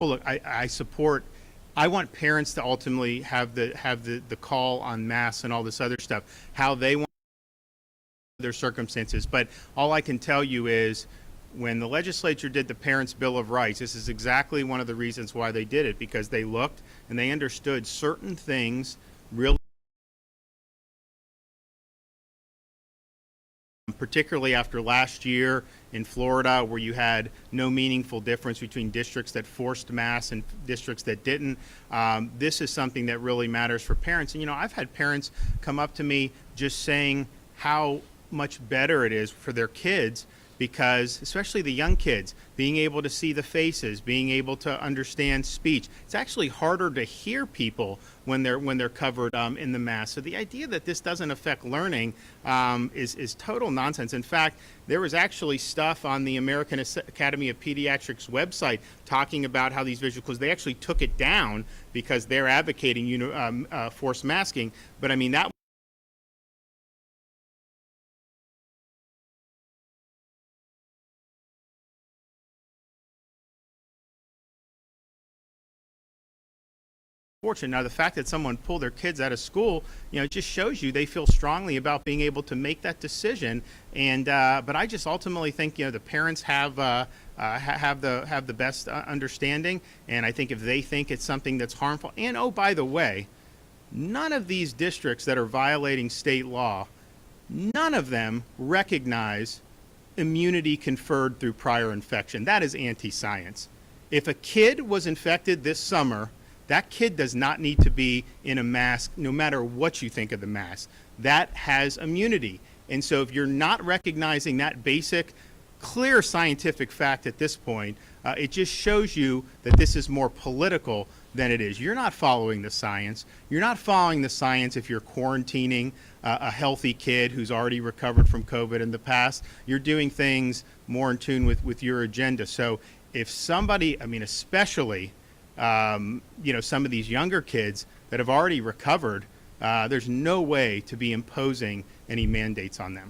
Well, look, I support. I want parents to ultimately have the call on masks and all this other stuff, how they want their circumstances. But all I can tell you is, when the legislature did the Parents' Bill of Rights, this is exactly one of the reasons why they did it, because they looked and they understood certain things really, particularly after last year in Florida, where you had no meaningful difference between districts that forced masks and districts that didn't. This is something that really matters for parents. And, I've had parents come up to me just saying how much better it is for their kids, because especially the young kids, being able to see the faces, being able to understand speech. It's actually harder to hear people when they're covered in the mask. So the idea that this doesn't affect learning is total nonsense. In fact, there was actually stuff on the American Academy of Pediatrics website talking about how these visuals, because they actually took it down because they're advocating forced masking. But I mean, that fortunate. Now, the fact that someone pulled their kids out of school, it just shows you they feel strongly about being able to make that decision. And but I just ultimately think the parents have the best understanding. And I think if they think it's something that's harmful, and oh, by the way, none of these districts that are violating state law, none of them recognize immunity conferred through prior infection. That is anti-science. If a kid was infected this summer, that kid does not need to be in a mask, no matter what you think of the mask. That has immunity. And so if you're not recognizing that basic, clear scientific fact at this point, it just shows you that this is more political than it is. You're not following the science. You're not following the science if you're quarantining a healthy kid who's already recovered from COVID in the past. You're doing things more in tune with your agenda. So if somebody, especially some of these younger kids that have already recovered, there's no way to be imposing any mandates on them.